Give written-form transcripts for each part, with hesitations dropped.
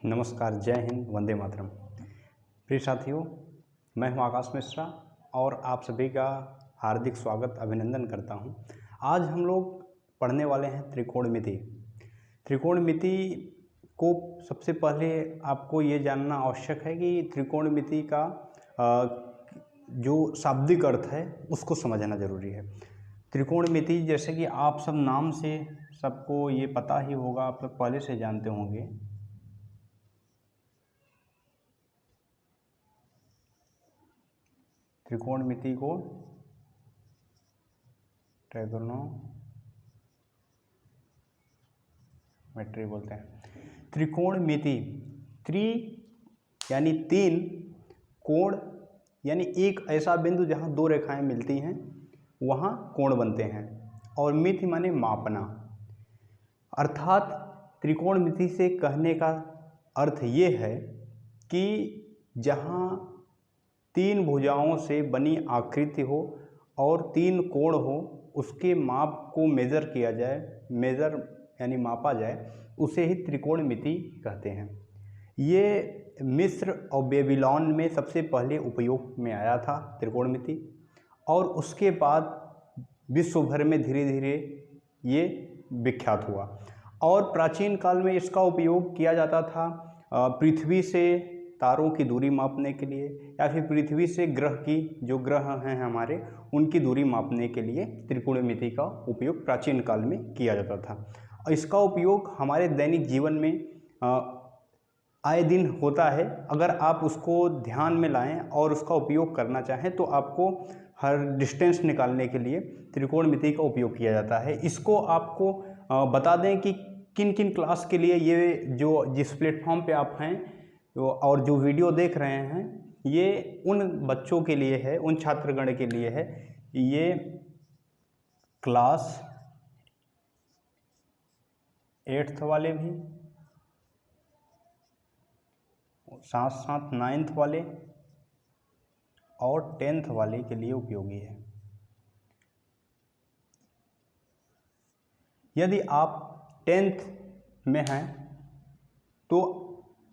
नमस्कार, जय हिंद, वंदे मातरम। प्रिय साथियों, मैं हूं आकाश मिश्रा और आप सभी का हार्दिक स्वागत अभिनंदन करता हूं। आज हम लोग पढ़ने वाले हैं त्रिकोणमिति। त्रिकोणमिति को सबसे पहले आपको ये जानना आवश्यक है कि त्रिकोणमिति का जो शाब्दिक अर्थ है उसको समझना ज़रूरी है। त्रिकोणमिति जैसे कि आप सब नाम से सबको ये पता ही होगा, आप लोग पहले से जानते होंगे। त्रिकोणमिति को ट्रिगोनोमेट्री बोलते हैं। त्रिकोणमिति त्रि यानी तीन, कोण यानी एक ऐसा बिंदु जहाँ दो रेखाएं मिलती हैं वहाँ कोण बनते हैं, और मिति माने मापना। अर्थात त्रिकोणमिति से कहने का अर्थ ये है कि जहाँ तीन भुजाओं से बनी आकृति हो और तीन कोण हो, उसके माप को मेज़र किया जाए, मेज़र यानी मापा जाए, उसे ही त्रिकोणमिति कहते हैं। ये मिस्र और बेबीलोन में सबसे पहले उपयोग में आया था त्रिकोणमिति, और उसके बाद विश्व भर में धीरे धीरे ये विख्यात हुआ। और प्राचीन काल में इसका उपयोग किया जाता था पृथ्वी से तारों की दूरी मापने के लिए, या फिर पृथ्वी से ग्रह की, जो ग्रह हैं हमारे, उनकी दूरी मापने के लिए त्रिकोणमिति का उपयोग प्राचीन काल में किया जाता था। इसका उपयोग हमारे दैनिक जीवन में आए दिन होता है। अगर आप उसको ध्यान में लाएं और उसका उपयोग करना चाहें तो आपको हर डिस्टेंस निकालने के लिए त्रिकोणमिति का उपयोग किया जाता है। इसको आपको बता दें कि किन किन क्लास के लिए ये जो जिस प्लेटफॉर्म पे आप हैं और जो वीडियो देख रहे हैं, ये उन बच्चों के लिए है, उन छात्रगण के लिए है। ये क्लास 8th वाले भी, साथ साथ 9th वाले और 10th वाले के लिए उपयोगी है। यदि आप 10th में हैं तो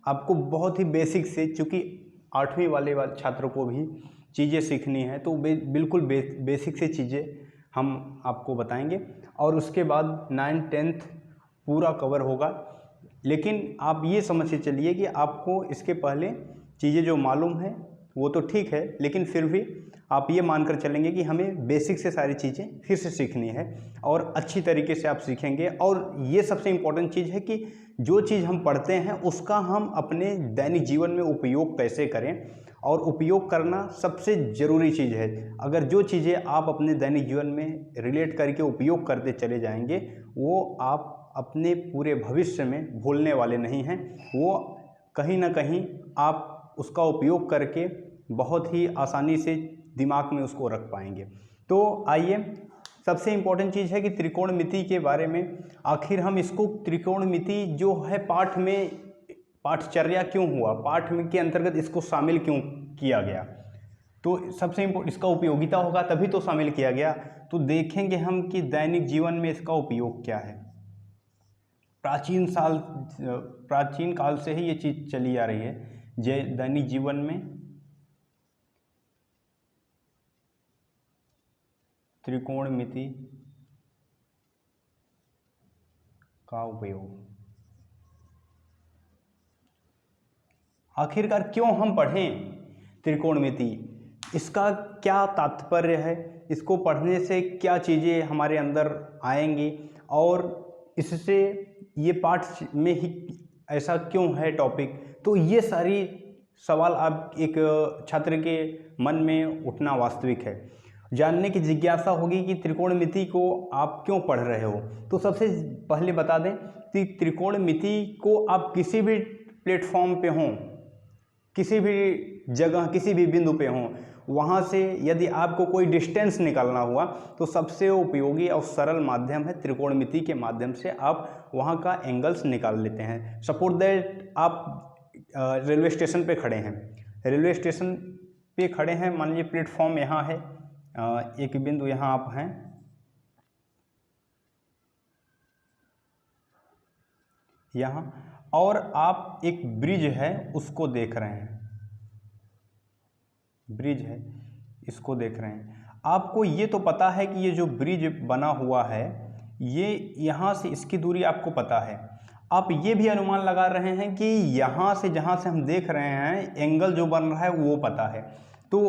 आपको बहुत ही बेसिक से, चूँकि 8वीं वाले छात्रों को भी चीज़ें सीखनी है, तो बिल्कुल बेसिक से चीज़ें हम आपको बताएंगे, और उसके बाद 9th 10th पूरा कवर होगा। लेकिन आप ये समझ के चलिए कि आपको इसके पहले चीज़ें जो मालूम है वो तो ठीक है, लेकिन फिर भी आप ये मानकर चलेंगे कि हमें बेसिक से सारी चीज़ें फिर से सीखनी है, और अच्छी तरीके से आप सीखेंगे। और ये सबसे इम्पोर्टेंट चीज़ है कि जो चीज़ हम पढ़ते हैं उसका हम अपने दैनिक जीवन में उपयोग कैसे करें, और उपयोग करना सबसे ज़रूरी चीज़ है। अगर जो चीज़ें आप अपने दैनिक जीवन में रिलेट करके उपयोग करते चले जाएंगे, वो आप अपने पूरे भविष्य में भूलने वाले नहीं हैं। वो कहीं ना कहीं आप उसका उपयोग करके बहुत ही आसानी से दिमाग में उसको रख पाएंगे। तो आइए, सबसे इम्पोर्टेंट चीज़ है कि त्रिकोणमिति के बारे में, आखिर हम इसको त्रिकोणमिति जो है पाठ में पाठचर्या क्यों हुआ, पाठ में के अंतर्गत इसको शामिल क्यों किया गया, तो सबसे इम्पोर्टेंट इसका उपयोगिता होगा तभी तो शामिल किया गया। तो देखेंगे हम कि दैनिक जीवन में इसका उपयोग क्या है। प्राचीन काल से ही ये चीज़ चली आ रही है। दैनिक जीवन में त्रिकोणमिति का उपयोग। आखिरकार क्यों हम पढ़ें त्रिकोणमिति, इसका क्या तात्पर्य है, इसको पढ़ने से क्या चीज़ें हमारे अंदर आएंगी, और इससे ये पाठ में ही ऐसा क्यों है टॉपिक। तो ये सारी सवाल आप एक छात्र के मन में उठना वास्तविक है। जानने की जिज्ञासा होगी कि त्रिकोणमिति को आप क्यों पढ़ रहे हो। तो सबसे पहले बता दें कि त्रिकोणमिति को आप किसी भी प्लेटफॉर्म पे हों, किसी भी जगह, किसी भी बिंदु पे हों, वहाँ से यदि आपको कोई डिस्टेंस निकालना हुआ तो सबसे उपयोगी और सरल माध्यम है त्रिकोणमिति के माध्यम से आप वहाँ का एंगल्स निकाल लेते हैं। सपोज दैट आप रेलवे स्टेशन पे खड़े हैं, रेलवे स्टेशन पे खड़े हैं, मान लीजिए प्लेटफॉर्म यहाँ है, एक बिंदु यहाँ आप हैं, यहाँ और आप एक ब्रिज है उसको देख रहे हैं, ब्रिज है इसको देख रहे हैं। आपको ये तो पता है कि ये जो ब्रिज बना हुआ है ये यहाँ से इसकी दूरी आपको पता है। आप ये भी अनुमान लगा रहे हैं कि यहाँ से जहाँ से हम देख रहे हैं एंगल जो बन रहा है वो पता है। तो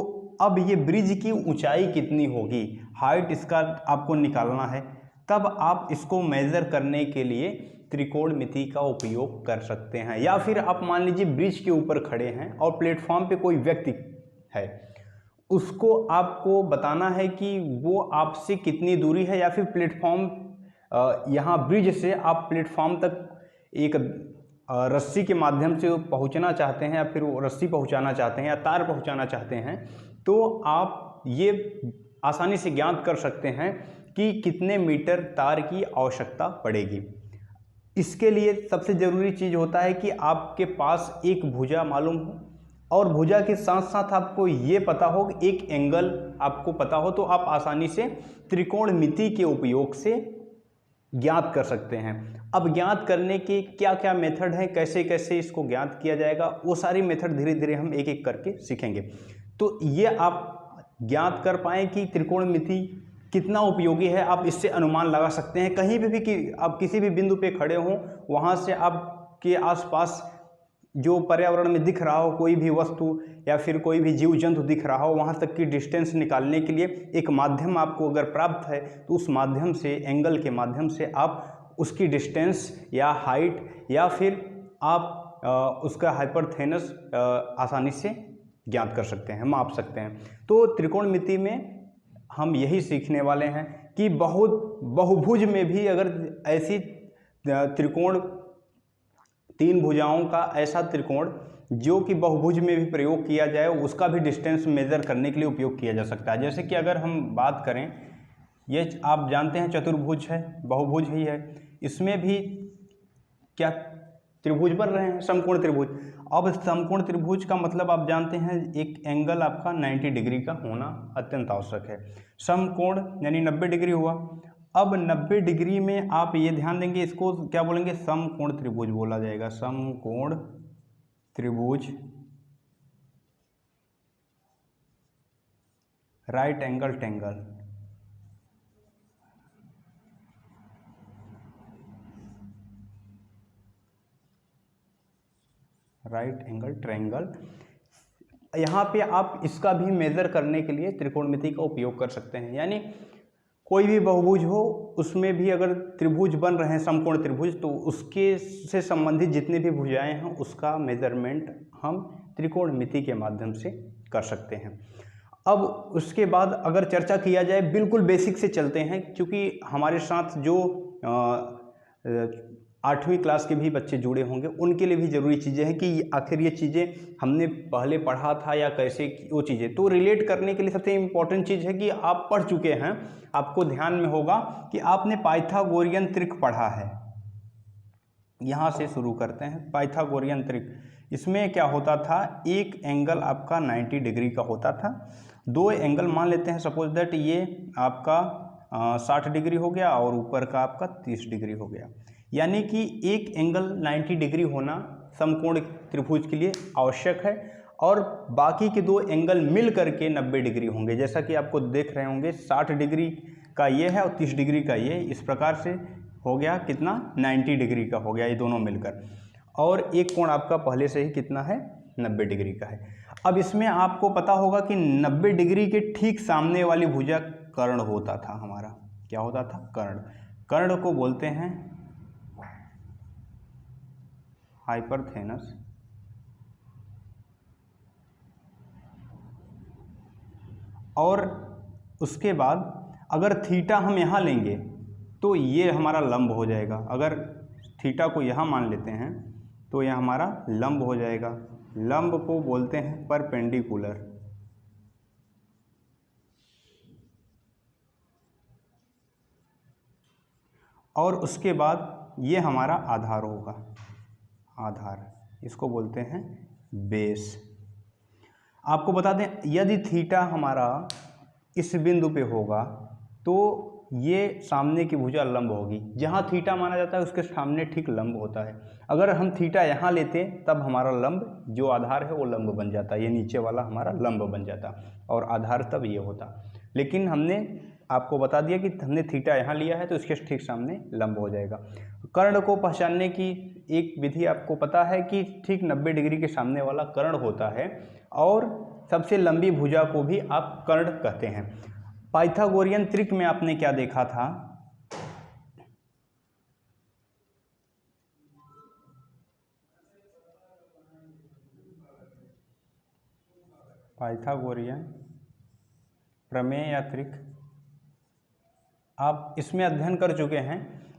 अब ये ब्रिज की ऊंचाई कितनी होगी, हाइट इसका आपको निकालना है। तब आप इसको मेज़र करने के लिए त्रिकोणमिति का उपयोग कर सकते हैं। या फिर आप मान लीजिए ब्रिज के ऊपर खड़े हैं और प्लेटफॉर्म पे कोई व्यक्ति है, उसको आपको बताना है कि वो आपसे कितनी दूरी है, या फिर प्लेटफॉर्म यहाँ ब्रिज से आप प्लेटफॉर्म तक एक रस्सी के माध्यम से पहुँचना चाहते हैं, या फिर वो रस्सी पहुँचाना चाहते हैं या तार पहुँचाना चाहते हैं, तो आप ये आसानी से ज्ञात कर सकते हैं कि कितने मीटर तार की आवश्यकता पड़ेगी। इसके लिए सबसे ज़रूरी चीज़ होता है कि आपके पास एक भुजा मालूम हो, और भुजा के साथ साथ आपको ये पता हो कि एक एंगल आपको पता हो, तो आप आसानी से त्रिकोणमिति के उपयोग से ज्ञात कर सकते हैं। अब ज्ञात करने के क्या क्या मेथड हैं, कैसे कैसे इसको ज्ञात किया जाएगा, वो सारी मेथड धीरे धीरे हम एक एक करके सीखेंगे। तो ये आप ज्ञात कर पाएँ कि त्रिकोणमिति कितना उपयोगी है, आप इससे अनुमान लगा सकते हैं। कहीं भी कि आप किसी भी बिंदु पे खड़े हों, वहाँ से आपके आसपास जो पर्यावरण में दिख रहा हो, कोई भी वस्तु या फिर कोई भी जीव जंतु दिख रहा हो, वहाँ तक की डिस्टेंस निकालने के लिए एक माध्यम आपको अगर प्राप्त है, तो उस माध्यम से, एंगल के माध्यम से आप उसकी डिस्टेंस या हाइट या फिर आप उसका हाइपरथेनस आसानी से ज्ञात कर सकते हैं, माप सकते हैं। तो त्रिकोणमिति में हम यही सीखने वाले हैं कि बहुभुज में भी अगर ऐसी त्रिकोण, तीन भुजाओं का ऐसा त्रिकोण जो कि बहुभुज में भी प्रयोग किया जाए, उसका भी डिस्टेंस मेज़र करने के लिए उपयोग किया जा सकता है। जैसे कि अगर हम बात करें, ये आप जानते हैं चतुर्भुज है, बहुभुज ही है, इसमें भी क्या त्रिभुज बन रहे हैं, समकोण त्रिभुज। अब समकोण त्रिभुज का मतलब आप जानते हैं एक एंगल आपका 90 डिग्री का होना अत्यंत आवश्यक है। समकोण यानी 90 डिग्री हुआ। अब 90 डिग्री में आप ये ध्यान देंगे, इसको क्या बोलेंगे, समकोण त्रिभुज बोला जाएगा, समकोण त्रिभुज, right angle triangle. Right angle triangle, यहाँ पे आप इसका भी मेज़र करने के लिए त्रिकोणमिति का उपयोग कर सकते हैं। यानी कोई भी बहुभुज हो, उसमें भी अगर त्रिभुज बन रहे हैं, समकोण त्रिभुज, तो उसके से संबंधित जितने भी भुजाएं हैं उसका मेजरमेंट हम त्रिकोणमिति के माध्यम से कर सकते हैं। अब उसके बाद अगर चर्चा किया जाए, बिल्कुल बेसिक से चलते हैं, क्योंकि हमारे साथ जो 8वीं क्लास के भी बच्चे जुड़े होंगे, उनके लिए भी ज़रूरी चीज़ें हैं कि आखिर ये चीज़ें हमने पहले पढ़ा था या कैसे वो चीज़ें, तो रिलेट करने के लिए सबसे इम्पॉर्टेंट चीज़ है कि आप पढ़ चुके हैं, आपको ध्यान में होगा कि आपने पाइथागोरियन त्रिक पढ़ा है। यहाँ से शुरू करते हैं, पाइथागोरियन त्रिक। इसमें क्या होता था, एक एंगल आपका 90 डिग्री का होता था, दो एंगल मान लेते हैं, सपोज दैट ये आपका 60 डिग्री हो गया और ऊपर का आपका 30 डिग्री हो गया। यानी कि एक एंगल 90 डिग्री होना समकोण त्रिभुज के लिए आवश्यक है, और बाकी के दो एंगल मिल करके 90 डिग्री होंगे। जैसा कि आपको देख रहे होंगे, 60 डिग्री का ये है और 30 डिग्री का ये, इस प्रकार से हो गया कितना, 90 डिग्री का हो गया ये दोनों मिलकर। और एक कोण आपका पहले से ही कितना है, 90 डिग्री का है। अब इसमें आपको पता होगा कि 90 डिग्री के ठीक सामने वाली भुजा कर्ण होता था हमारा। क्या होता था, कर्ण। कर्ण को बोलते हैं हाइपरथेनस, और उसके बाद अगर थीटा हम यहाँ लेंगे तो ये हमारा लंब हो जाएगा। अगर थीटा को यहाँ मान लेते हैं तो यह हमारा लंब हो जाएगा। लंब को बोलते हैं परपेंडिकुलर। और उसके बाद ये हमारा आधार होगा, आधार, इसको बोलते हैं बेस। आपको बता दें, यदि थीटा हमारा इस बिंदु पे होगा तो ये सामने की भुजा लंब होगी, जहाँ थीटा माना जाता है उसके सामने ठीक लंब होता है। अगर हम थीटा यहाँ लेते तब हमारा लंब जो आधार है वो लंब बन जाता, ये नीचे वाला हमारा लंब बन जाता और आधार तब ये होता। लेकिन हमने आपको बता दिया कि हमने थीटा यहाँ लिया है तो इसके ठीक सामने लंब हो जाएगा। कर्ण को पहचानने की एक विधि आपको पता है कि ठीक 90 डिग्री के सामने वाला कर्ण होता है और सबसे लंबी भुजा को भी आप कर्ण कहते हैं। पाइथागोरियन त्रिक में आपने क्या देखा था, पाइथागोरियन प्रमेय या त्रिक आप इसमें अध्ययन कर चुके हैं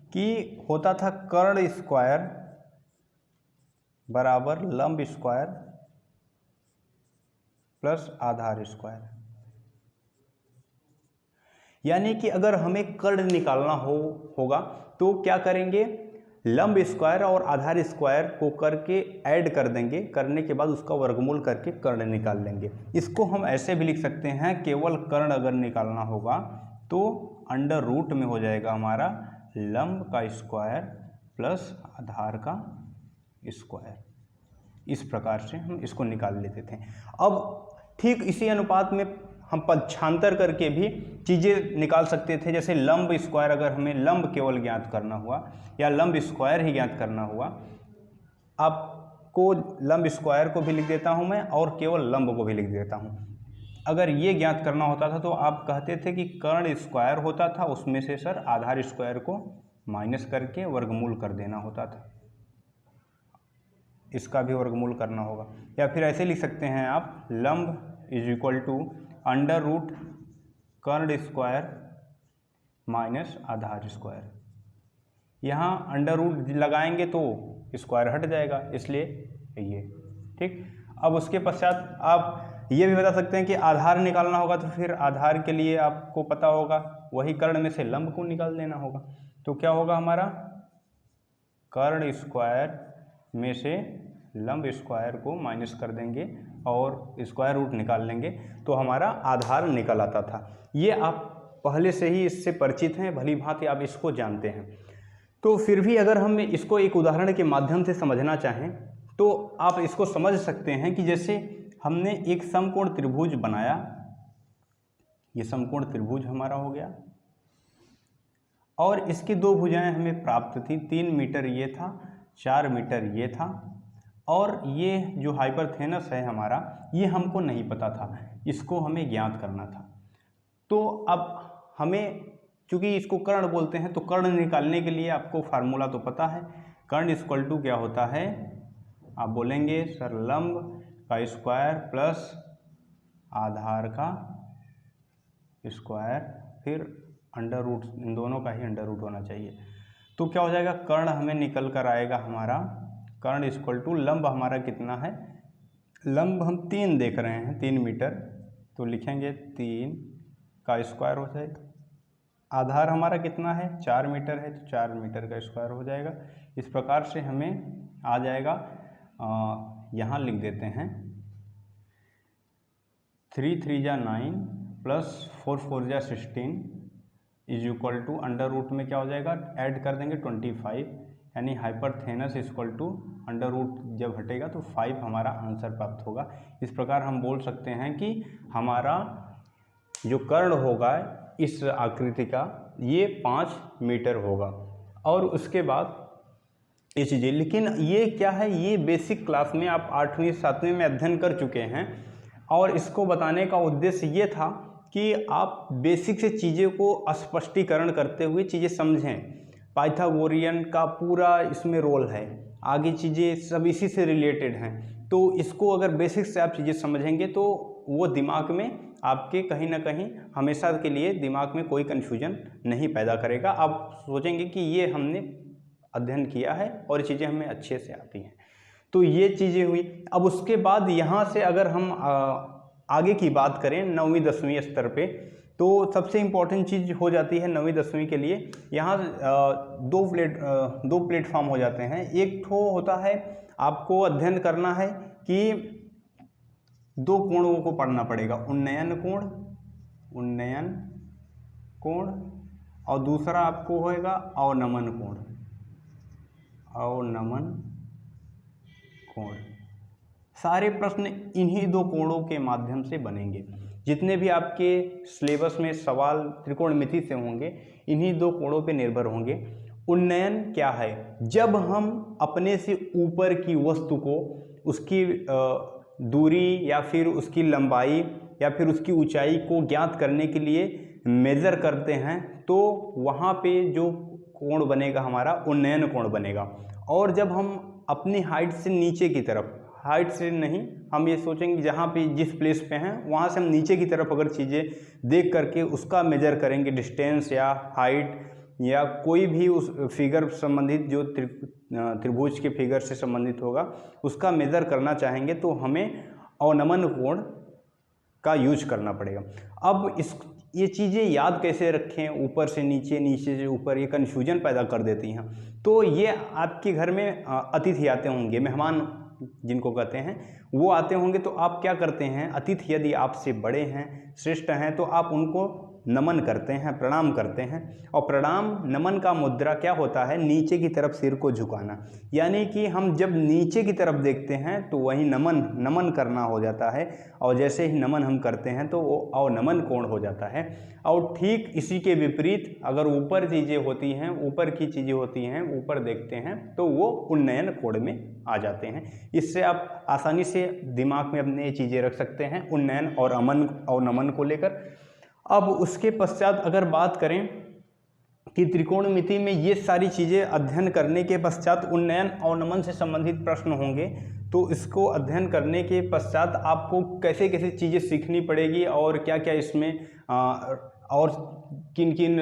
कि होता था कर्ण स्क्वायर बराबर लंब स्क्वायर प्लस आधार स्क्वायर। यानी कि अगर हमें कर्ण निकालना होगा तो क्या करेंगे, लंब स्क्वायर और आधार स्क्वायर को करके ऐड कर देंगे, करने के बाद उसका वर्गमूल करके कर्ण निकाल लेंगे। इसको हम ऐसे भी लिख सकते हैं, केवल कर्ण अगर निकालना होगा तो अंडर रूट में हो जाएगा हमारा लंब का स्क्वायर प्लस आधार का स्क्वायर। इस प्रकार से हम इसको निकाल लेते थे। अब ठीक इसी अनुपात में हम पक्षांतर करके भी चीज़ें निकाल सकते थे। जैसे लंब स्क्वायर, अगर हमें लंब केवल ज्ञात करना हुआ या लंब स्क्वायर ही ज्ञात करना हुआ, आपको लंब स्क्वायर को भी लिख देता हूं मैं और केवल लंब को भी लिख देता हूं। अगर ये ज्ञात करना होता था तो आप कहते थे कि कर्ण स्क्वायर होता था, उसमें से सर आधार स्क्वायर को माइनस करके वर्गमूल कर देना होता था, इसका भी वर्गमूल करना होगा। या फिर ऐसे लिख सकते हैं आप, लंब is equal to under root कर्ण स्क्वायर माइनस आधार स्क्वायर। यहाँ अंडर रूट लगाएंगे तो स्क्वायर हट जाएगा, इसलिए ये ठीक। अब उसके पश्चात आप ये भी बता सकते हैं कि आधार निकालना होगा तो फिर आधार के लिए आपको पता होगा वही कर्ण में से लंब को निकाल देना होगा। तो क्या होगा हमारा, कर्ण स्क्वायर में से लंब स्क्वायर को माइनस कर देंगे और स्क्वायर रूट निकाल लेंगे तो हमारा आधार निकल आता था। ये आप पहले से ही इससे परिचित हैं, भली भांति आप इसको जानते हैं। तो फिर भी अगर हम इसको एक उदाहरण के माध्यम से समझना चाहें तो आप इसको समझ सकते हैं कि जैसे हमने एक समकोण त्रिभुज बनाया, ये समकोण त्रिभुज हमारा हो गया और इसकी दो भुजाएं हमें प्राप्त थी, 3 मीटर ये था, 4 मीटर ये था और ये जो हाइपरथेनस है हमारा ये हमको नहीं पता था, इसको हमें ज्ञात करना था। तो अब हमें चूँकि इसको कर्ण बोलते हैं तो कर्ण निकालने के लिए आपको फार्मूला तो पता है, कर्ण इक्वल टू क्या होता है, आप बोलेंगे सर लंब का स्क्वायर प्लस आधार का स्क्वायर फिर अंडर रूट, इन दोनों का ही अंडर रूट होना चाहिए। तो क्या हो जाएगा, कर्ण हमें निकल कर आएगा हमारा, कर्ण इक्वल टू लंब हमारा कितना है, लंब हम 3 देख रहे हैं, 3 मीटर, तो लिखेंगे 3 का स्क्वायर हो जाएगा। आधार हमारा कितना है, 4 मीटर है तो 4 मीटर का स्क्वायर हो जाएगा। इस प्रकार से हमें आ जाएगा, यहाँ लिख देते हैं 3 3 जा 9 प्लस 4 4 जा 16 is equal to under root में क्या हो जाएगा, ऐड कर देंगे 25, यानी hypotenuse equal to under root जब हटेगा तो 5 हमारा आंसर प्राप्त होगा। इस प्रकार हम बोल सकते हैं कि हमारा जो कर्ण होगा इस आकृति का ये 5 मीटर होगा। और उसके बाद ये चीज़ें, लेकिन ये क्या है, ये बेसिक क्लास में आप 8वीं 7वीं में अध्ययन कर चुके हैं और इसको बताने का उद्देश्य ये था कि आप बेसिक से चीज़ों को स्पष्टीकरण करते हुए चीज़ें समझें। पाइथागोरियन का पूरा इसमें रोल है, आगे चीज़ें सब इसी से रिलेटेड हैं। तो इसको अगर बेसिक से आप चीज़ें समझेंगे तो वो दिमाग में आपके कहीं ना कहीं हमेशा के लिए दिमाग में कोई कन्फ्यूजन नहीं पैदा करेगा। आप सोचेंगे कि ये हमने अध्ययन किया है और चीज़ें हमें अच्छे से आती हैं। तो ये चीज़ें हुई। अब उसके बाद यहाँ से अगर हम आगे की बात करें 9वीं 10वीं स्तर पे, तो सबसे इम्पॉर्टेंट चीज़ हो जाती है 9वीं 10वीं के लिए, यहाँ दो प्लेटफॉर्म हो जाते हैं। एक तो होता है आपको अध्ययन करना है कि 2 कोणों को पढ़ना पड़ेगा, उन्नयन कोण और दूसरा आपको होएगा अवनमन कोण। अवनमन कोण। सारे प्रश्न इन्हीं दो कोणों के माध्यम से बनेंगे। जितने भी आपके सिलेबस में सवाल त्रिकोणमिति से होंगे इन्हीं दो कोणों पे निर्भर होंगे। उन्नयन क्या है? जब हम अपने से ऊपर की वस्तु को उसकी दूरी या फिर उसकी लंबाई या फिर उसकी ऊंचाई को ज्ञात करने के लिए मेज़र करते हैं तो वहाँ पे जो कोण बनेगा हमारा उन्नयन कोण बनेगा। और जब हम अपनी हाइट से नीचे की तरफ, हाइट से नहीं, हम ये सोचेंगे जहाँ पे जिस प्लेस पे हैं वहाँ से हम नीचे की तरफ अगर चीज़ें देख करके उसका मेजर करेंगे, डिस्टेंस या हाइट या कोई भी उस फिगर संबंधित जो त्रिभुज के फिगर से संबंधित होगा उसका मेजर करना चाहेंगे तो हमें अवनमन कोण का यूज करना पड़ेगा। अब ये चीज़ें याद कैसे रखें, ऊपर से नीचे, नीचे से ऊपर, ये कन्फ्यूजन पैदा कर देती हैं। तो ये आपके घर में अतिथि आते होंगे, मेहमान जिनको कहते हैं, वो आते होंगे तो आप क्या करते हैं, अतिथि यदि आपसे बड़े हैं, श्रेष्ठ हैं तो आप उनको नमन करते हैं, प्रणाम करते हैं। और प्रणाम नमन का मुद्रा क्या होता है? नीचे की तरफ सिर को झुकाना। यानी कि हम जब नीचे की तरफ देखते हैं तो वही नमन करना हो जाता है और जैसे ही नमन हम करते हैं तो वो अवनमन कोण हो जाता है। और ठीक इसी के विपरीत अगर ऊपर चीज़ें होती हैं, ऊपर की चीज़ें होती हैं, ऊपर देखते हैं तो वो उन्नयन कोण में आ जाते हैं। इससे आप आसानी से दिमाग में अपने ये चीज़ें रख सकते हैं उन्नयन और अवनमन को लेकर। अब उसके पश्चात अगर बात करें कि त्रिकोणमिति में ये सारी चीज़ें अध्ययन करने के पश्चात उन्नयन अवनमन से संबंधित प्रश्न होंगे तो इसको अध्ययन करने के पश्चात आपको कैसे कैसे चीज़ें सीखनी पड़ेगी और क्या क्या इसमें और किन किन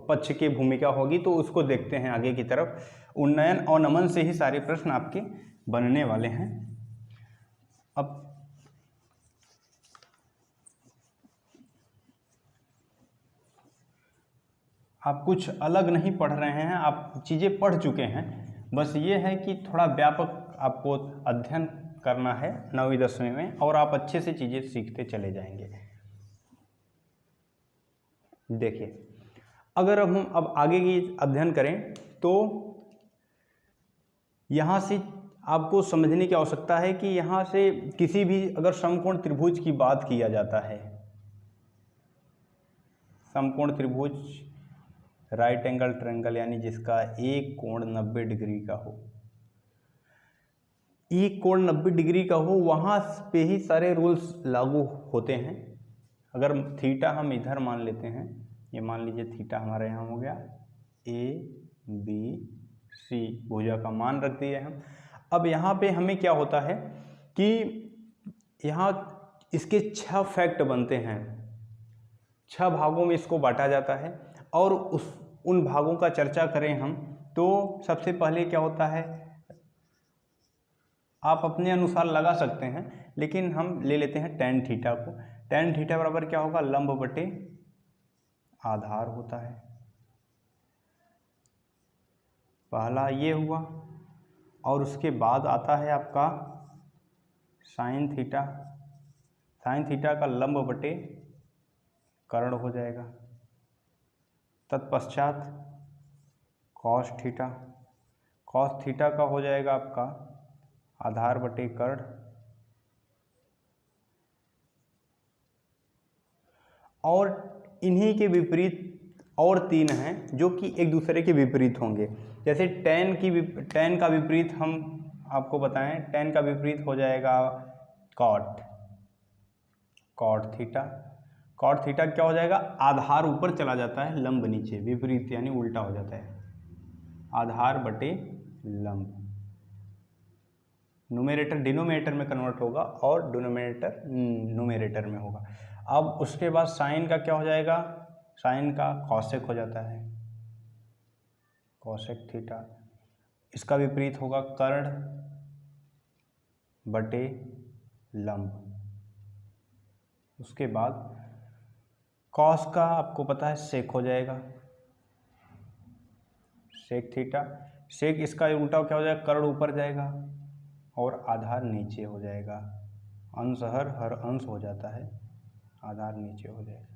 पक्ष की भूमिका होगी तो उसको देखते हैं आगे की तरफ। उन्नयन अवनमन से ही सारे प्रश्न आपके बनने वाले हैं। अब आप कुछ अलग नहीं पढ़ रहे हैं, आप चीज़ें पढ़ चुके हैं, बस ये है कि थोड़ा व्यापक आपको अध्ययन करना है 9वीं 10वीं में और आप अच्छे से चीज़ें सीखते चले जाएंगे। देखिए, अगर हम अब आगे की अध्ययन करें तो यहाँ से आपको समझने की आवश्यकता है कि यहाँ से किसी भी अगर समकोण त्रिभुज की बात किया जाता है, समकोण त्रिभुज राइट एंगल ट्रायंगल यानी जिसका एक कोण 90 डिग्री का हो, एक कोण 90 डिग्री का हो, वहाँ पे ही सारे रूल्स लागू होते हैं। अगर थीटा हम इधर मान लेते हैं, ये मान लीजिए थीटा हमारे यहाँ हो गया ABC, भुजा का मान रख दिए हम। अब यहाँ पे हमें क्या होता है कि यहाँ इसके 6 फैक्ट बनते हैं, 6 भागों में इसको बांटा जाता है और उन भागों का चर्चा करें हम तो सबसे पहले क्या होता है, आप अपने अनुसार लगा सकते हैं लेकिन हम ले लेते हैं tan थीटा को। tan थीटा बराबर क्या होगा? लंब बटे आधार होता है। पहला ये हुआ और उसके बाद आता है आपका sin थीटा। sin थीटा का लंब बटे कर्ण हो जाएगा। तत्पश्चात cos थीटा, cos थीटा का हो जाएगा आपका आधार बटे कर्ण। और इन्हीं के विपरीत और 3 हैं जो कि एक दूसरे के विपरीत होंगे। जैसे tan का विपरीत हम आपको बताएं, tan का विपरीत हो जाएगा cot थीटा। cot थीटा क्या हो जाएगा? आधार ऊपर चला जाता है, लंब नीचे, विपरीत यानी उल्टा हो जाता है, आधार बटे लंब। न्यूमरेटर डिनोमिनेटर में कन्वर्ट होगा और डिनोमिनेटर न्यूमरेटर में होगा। अब उसके बाद साइन का क्या हो जाएगा? साइन का कॉसेक हो जाता है, कॉसेक थीटा। इसका विपरीत होगा कर्ण बटे लंब। उसके बाद कॉस का आपको पता है सेक हो जाएगा, सेक थीटा। सेक इसका उल्टा क्या हो जाएगा? कर्ण ऊपर जाएगा और आधार नीचे हो जाएगा। अंश हर अंश हो जाता है, आधार नीचे हो जाएगा।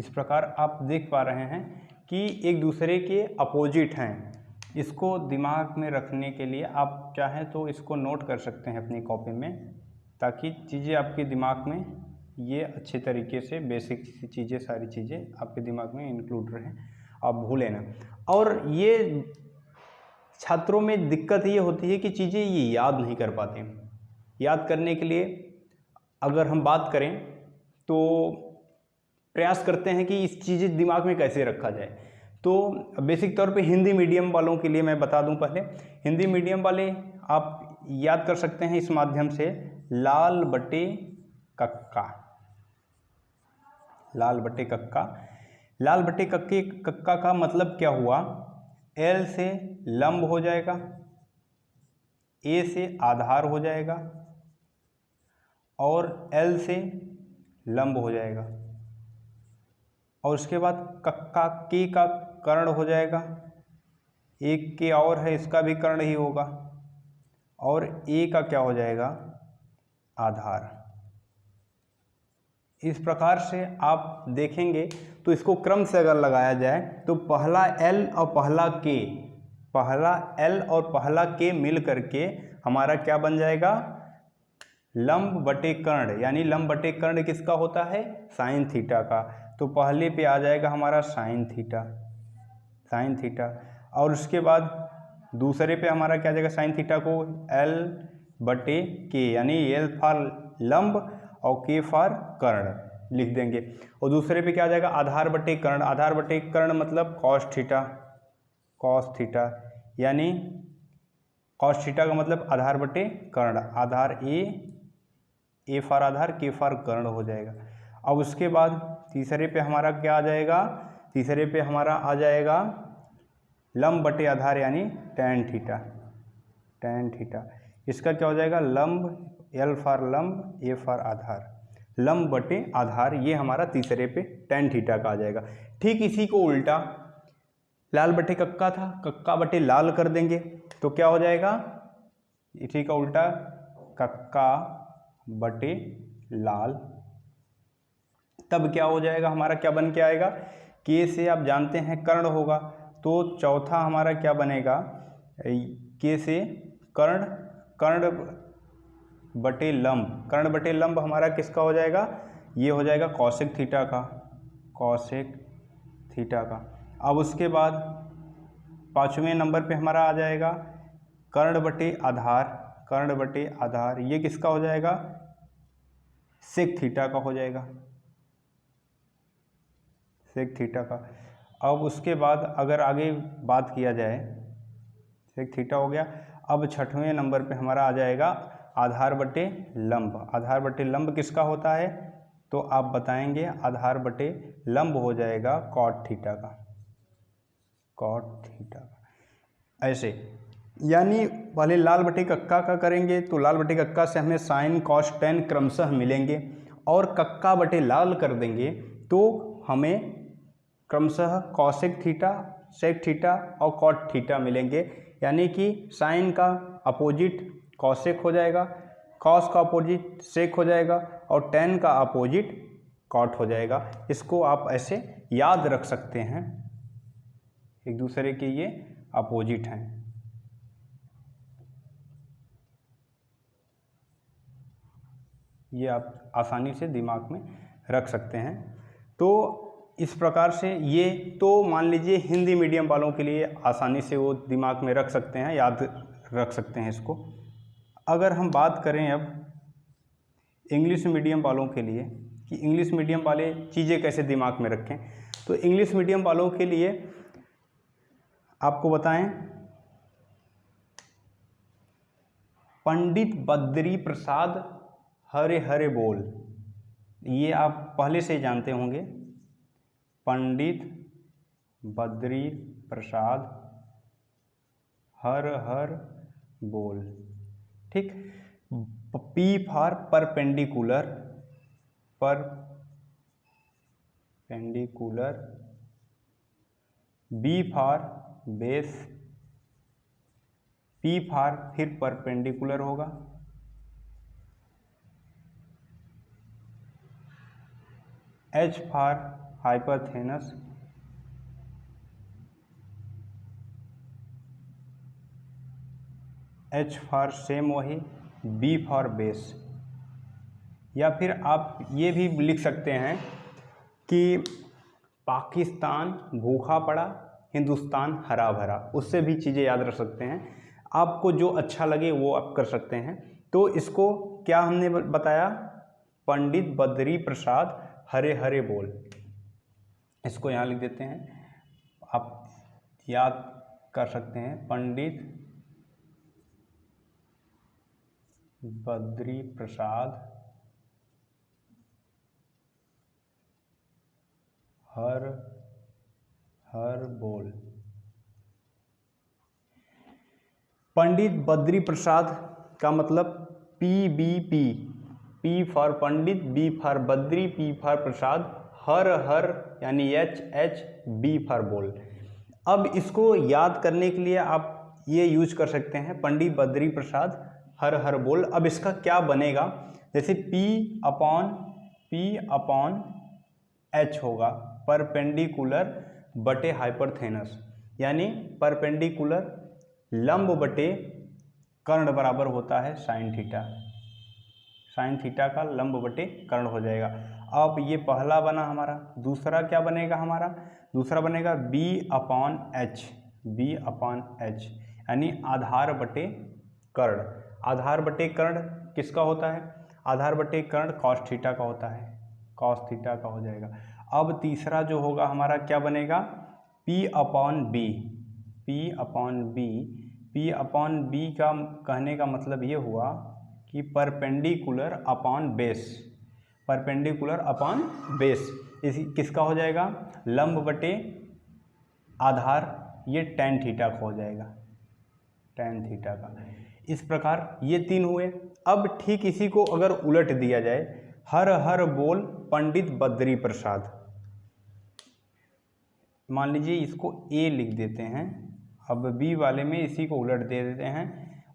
इस प्रकार आप देख पा रहे हैं कि एक दूसरे के अपोजिट हैं। इसको दिमाग में रखने के लिए आप चाहें तो इसको नोट कर सकते हैं अपनी कॉपी में, ताकि चीज़ें आपके दिमाग में ये अच्छे तरीके से बेसिक चीज़ें, सारी चीज़ें आपके दिमाग में इंक्लूड रहें, आप भूलें ना। और ये छात्रों में दिक्कत ये होती है कि चीज़ें ये याद नहीं कर पाते। याद करने के लिए अगर हम बात करें तो प्रयास करते हैं कि इस चीज़ें दिमाग में कैसे रखा जाए। तो बेसिक तौर पे हिंदी मीडियम वालों के लिए मैं बता दूं, पहले हिंदी मीडियम वाले आप याद कर सकते हैं इस माध्यम से, लाल बटे कक्का। लाल बटे कक्का, लाल बटे कक्का का मतलब क्या हुआ? एल से लंब हो जाएगा, ए से आधार हो जाएगा और एल से लंब हो जाएगा, और उसके बाद कक्का के का कर्ण हो जाएगा, एक के और है इसका भी कर्ण ही होगा, और ए का क्या हो जाएगा? आधार। इस प्रकार से आप देखेंगे तो इसको क्रम से अगर लगाया जाए तो पहला एल और पहला के, पहला एल और पहला के मिल करके हमारा क्या बन जाएगा? लंब बटे कर्ण। यानी लंब बटे कर्ण किसका होता है? साइन थीटा का। तो पहले पे आ जाएगा हमारा साइन थीटा, साइन थीटा। और उसके बाद दूसरे पे हमारा क्या आ जाएगा? साइन थीटा को एल बटे के, यानी एल फॉर लंब और के फॉर कर्ण लिख देंगे। और दूसरे पे क्या आ जाएगा? आधार बटे कर्ण। आधार बटे कर्ण मतलब कॉस थीटा, कॉस थीटा। यानी कॉस थीटा का मतलब आधार बटे कर्ण, आधार ए फॉर आधार, के फॉर कर्ण हो जाएगा। अब उसके बाद तीसरे पे हमारा क्या आ जाएगा? तीसरे पे हमारा आ जाएगा लंब बटे आधार, यानी टैन थीटा, टैन थीटा। इसका क्या हो जाएगा? लंब, एल फॉर लंब, ए फॉर आधार, लंब बटे आधार। ये हमारा तीसरे पे टैन थीटा का आ जाएगा। ठीक इसी को उल्टा, लाल बटे कक्का था, कक्का बटे लाल कर देंगे तो क्या हो जाएगा? इसी का उल्टा कक्का बटे लाल। तब क्या हो जाएगा? हमारा क्या बन के आएगा? के से आप जानते हैं कर्ण होगा, तो चौथा हमारा क्या बनेगा? के से कर्ण, कर्ण बटे लंब। कर्ण बटे लंब हमारा किसका हो जाएगा? ये हो जाएगा कौशिक थीटा का, कौशिक थीटा का। अब उसके बाद पाँचवें नंबर पे हमारा आ जाएगा कर्ण बटे आधार, कर्ण बटे आधार। ये किसका हो जाएगा? सेक थीटा का हो जाएगा, सेक थीटा का। अब उसके बाद अगर आगे बात किया जाए, सेक थीटा हो गया। अब छठवें नंबर पे हमारा आ जाएगा आधार बटे लंब। आधार बटे लंब किसका होता है? तो आप बताएंगे आधार बटे लंब हो जाएगा कॉट थीटा का, कॉट थीटा का। ऐसे यानी पहले लाल बटे कक्का का करेंगे तो लाल बटे कक्का से हमें साइन कॉस टेन क्रमशः मिलेंगे, और कक्का बटे लाल कर देंगे तो हमें क्रमशः कॉसेक थीटा, सेक थीटा और कॉट थीटा मिलेंगे। यानी कि साइन का अपोजिट कॉसेक हो जाएगा, कॉस का अपोजिट सेक हो जाएगा और टेन का अपोजिट कॉट हो जाएगा। इसको आप ऐसे याद रख सकते हैं, एक दूसरे के ये अपोजिट हैं। ये आप आसानी से दिमाग में रख सकते हैं। तो इस प्रकार से ये तो मान लीजिए हिंदी मीडियम वालों के लिए आसानी से वो दिमाग में रख सकते हैं, याद रख सकते हैं इसको। अगर हम बात करें अब इंग्लिश मीडियम वालों के लिए कि इंग्लिश मीडियम वाले चीज़ें कैसे दिमाग में रखें, तो इंग्लिश मीडियम वालों के लिए आपको बताएं, पंडित बद्री प्रसाद हरे हरे बोल, ये आप पहले से ही जानते होंगे। पंडित बद्री प्रसाद हर हर बोल, ठीक। P for perpendicular, perpendicular. B for base, P for फिर परपेंडिकुलर होगा, H for hypotenuse H for same वही, B फॉर बेस। या फिर आप ये भी लिख सकते हैं कि पाकिस्तान भूखा पड़ा, हिंदुस्तान हरा भरा, उससे भी चीज़ें याद रख सकते हैं। आपको जो अच्छा लगे वो आप कर सकते हैं। तो इसको क्या हमने बताया, पंडित बद्री प्रसाद हरे हरे बोल, इसको यहाँ लिख देते हैं, आप याद कर सकते हैं, पंडित बद्री प्रसाद हर हर बोल। पंडित बद्री प्रसाद का मतलब PBP, P for Pandit, B for Badri, P for Prasad, हर हर यानी HH, B फॉर बोल। अब इसको याद करने के लिए आप ये यूज कर सकते हैं, पंडित बद्री प्रसाद हर हर बोल। अब इसका क्या बनेगा, जैसे P अपॉन H होगा, परपेंडिकुलर बटे हाइपोथेनस, यानी परपेंडिकुलर लंब बटे कर्ण बराबर होता है साइन थीटा, साइन थीटा का लंब बटे कर्ण हो जाएगा। अब ये पहला बना हमारा। दूसरा क्या बनेगा हमारा, दूसरा बनेगा B अपॉन H, यानी आधार बटे कर्ण। आधार बटे कर्ण किसका होता है, आधार बटे कर्ण कॉस थीटा का होता है, कॉस थीटा का हो जाएगा। अब तीसरा जो होगा हमारा क्या बनेगा, P अपॉन B का कहने का मतलब ये हुआ कि परपेंडिकुलर अपॉन बेस, इसी किसका हो जाएगा, लंब बटे आधार, ये tan थीटा का हो जाएगा, tan थीटा का। इस प्रकार ये तीन हुए। अब ठीक इसी को अगर उलट दिया जाए, हर हर बोल पंडित बद्री प्रसाद, मान लीजिए इसको A लिख देते हैं। अब B वाले में इसी को उलट दे देते हैं,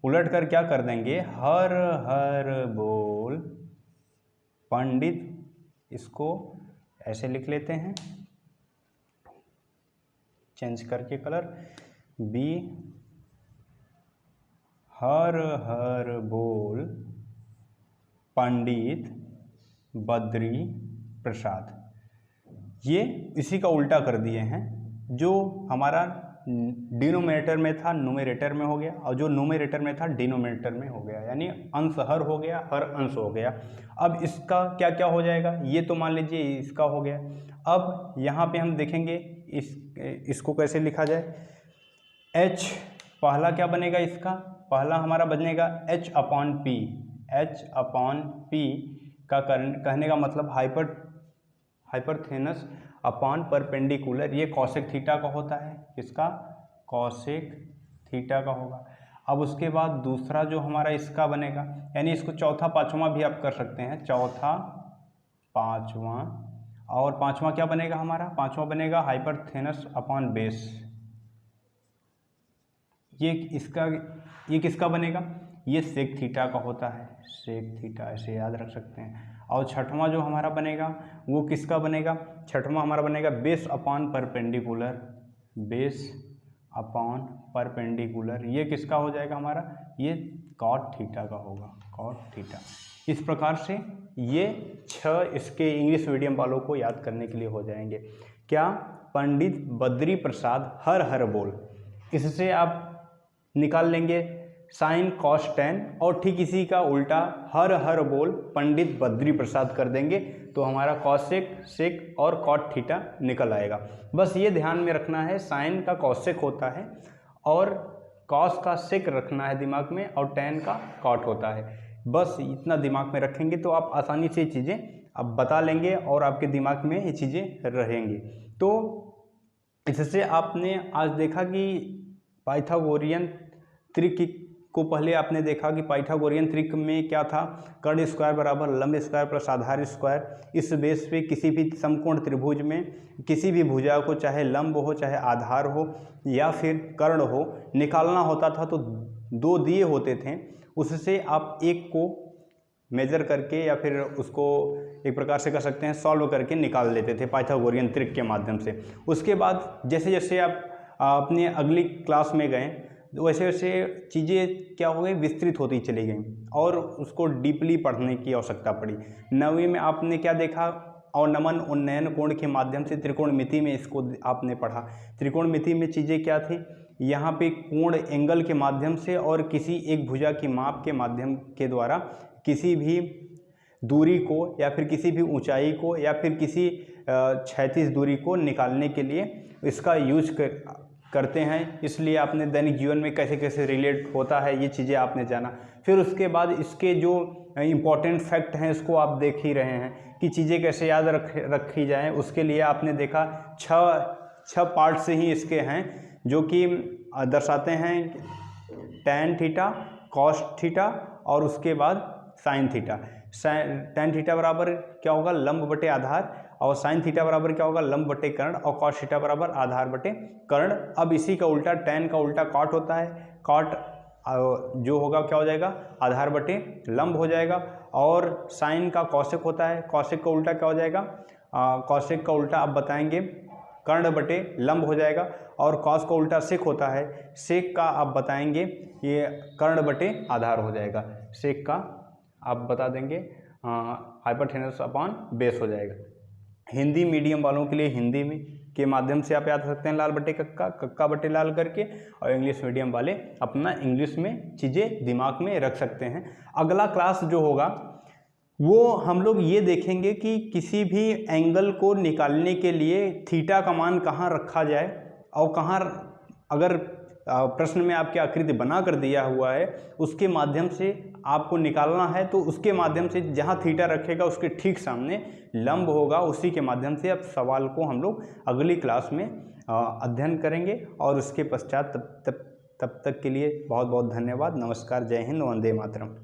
उलट कर क्या कर देंगे, हर हर बोल पंडित, इसको ऐसे लिख लेते हैं चेंज करके कलर, B हर हर बोल पंडित बद्री प्रसाद। ये इसी का उल्टा कर दिए हैं, जो हमारा डिनोमिनेटर में था न्यूमरेटर में हो गया, और जो न्यूमरेटर में था डिनोमिनेटर में हो गया, यानी अंश हर हो गया, हर अंश हो गया। अब इसका क्या क्या हो जाएगा, ये तो मान लीजिए इसका हो गया। अब यहाँ पे हम देखेंगे इसको कैसे लिखा जाए, H पहला क्या बनेगा, इसका पहला हमारा बनेगा H अपॉन P का कहने का मतलब हाइपोथेनस अपॉन परपेंडिकुलर, ये कॉसेक थीटा का होता है, इसका कॉसेक थीटा का होगा। अब उसके बाद दूसरा जो हमारा इसका बनेगा, यानी इसको चौथा पांचवा भी आप कर सकते हैं, चौथा पांचवा, और पांचवा क्या बनेगा हमारा, पांचवा बनेगा हाइपोथेनस अपॉन बेस। ये किसका बनेगा, ये सेक थीटा का होता है, सेक थीटा, ऐसे याद रख सकते हैं। और छठवां जो हमारा बनेगा वो किसका बनेगा, छठवां हमारा बनेगा बेस अपॉन परपेंडिकुलर, ये किसका हो जाएगा हमारा, ये कॉट थीटा का होगा, कॉट थीटा। इस प्रकार से ये 6 इसके इंग्लिश मीडियम वालों को याद करने के लिए हो जाएंगे। क्या, पंडित बद्री प्रसाद हर हर बोल, इससे आप निकाल लेंगे साइन कॉस टेन, और ठीक इसी का उल्टा हर हर बोल पंडित बद्री प्रसाद कर देंगे, तो हमारा कॉसेक, सेक और कॉट थीटा निकल आएगा। बस ये ध्यान में रखना है, साइन का कॉसेक होता है और कॉस का सेक रखना है दिमाग में, और टेन का कॉट होता है। बस इतना दिमाग में रखेंगे तो आप आसानी से ये चीज़ें आप बता लेंगे और आपके दिमाग में ये चीज़ें रहेंगी। तो इससे आपने आज देखा कि पाइथागोरियन त्रिक को पहले आपने देखा कि पाइथागोरियन त्रिक में क्या था, कर्ण स्क्वायर बराबर लंब स्क्वायर प्लस आधार स्क्वायर। इस बेस पे किसी भी समकोण त्रिभुज में किसी भी भुजा को, चाहे लंब हो, चाहे आधार हो, या फिर कर्ण हो, निकालना होता था तो 2 दिए होते थे, उससे आप एक को मेजर करके या फिर उसको एक प्रकार से कह सकते हैं सॉल्व करके निकाल लेते थे पाइथागोरियन ट्रिक के माध्यम से। उसके बाद जैसे जैसे आप अपने अगली क्लास में गए वैसे वैसे चीज़ें क्या हो गई, विस्तृत होती चली गई और उसको डीपली पढ़ने की आवश्यकता पड़ी। 9वीं में आपने क्या देखा, अवनमन उन्नयन कोण के माध्यम से त्रिकोणमिति में इसको आपने पढ़ा। त्रिकोणमिति में चीज़ें क्या थी, यहाँ पे कोण एंगल के माध्यम से और किसी एक भुजा की माप के माध्यम के द्वारा किसी भी दूरी को या फिर किसी भी ऊंचाई को या फिर किसी क्षैतिज दूरी को निकालने के लिए इसका यूज करते हैं। इसलिए आपने दैनिक जीवन में कैसे कैसे रिलेट होता है ये चीज़ें आपने जाना। फिर उसके बाद इसके जो इम्पॉर्टेंट फैक्ट हैं इसको आप देख ही रहे हैं कि चीज़ें कैसे याद रखी जाएं। उसके लिए आपने देखा छह पार्ट से ही इसके हैं जो कि दर्शाते हैं tan थीटा, cos थीटा और उसके बाद sin थीटा। tan थीटा बराबर क्या होगा, लंब बटे आधार, और sin थीटा बराबर क्या होगा, लंब बटे कर्ण, और cos थीटा बराबर आधार बटे कर्ण। अब इसी का उल्टा tan का उल्टा cot होता है, cot जो होगा क्या हो जाएगा, आधार बटे लंब हो जाएगा, और sin का cosec होता है, cosec का उल्टा क्या हो जाएगा, cosec का उल्टा आप बताएंगे कर्ण बटे लंब हो जाएगा, और cos का उल्टा sec होता है, sec का आप बताएंगे ये कर्ण बटे आधार हो जाएगा। sec का आप बता देंगे हाइपोटेनस अपॉन बेस हो जाएगा। हिंदी मीडियम वालों के लिए हिंदी में के माध्यम से आप याद रख सकते हैं लाल बटे कक्का, कक्का बटे लाल करके, और इंग्लिश मीडियम वाले अपना इंग्लिश में चीज़ें दिमाग में रख सकते हैं। अगला क्लास जो होगा वो हम लोग ये देखेंगे कि किसी भी एंगल को निकालने के लिए थीटा का मान कहाँ रखा जाए, और कहाँ अगर प्रश्न में आपके आकृति बना कर दिया हुआ है उसके माध्यम से आपको निकालना है, तो उसके माध्यम से जहाँ थीटा रखेगा उसके ठीक सामने लंब होगा, उसी के माध्यम से अब सवाल को हम लोग अगली क्लास में अध्ययन करेंगे। और उसके पश्चात तब तक के लिए बहुत बहुत धन्यवाद। नमस्कार, जय हिंद, वंदे मातरम।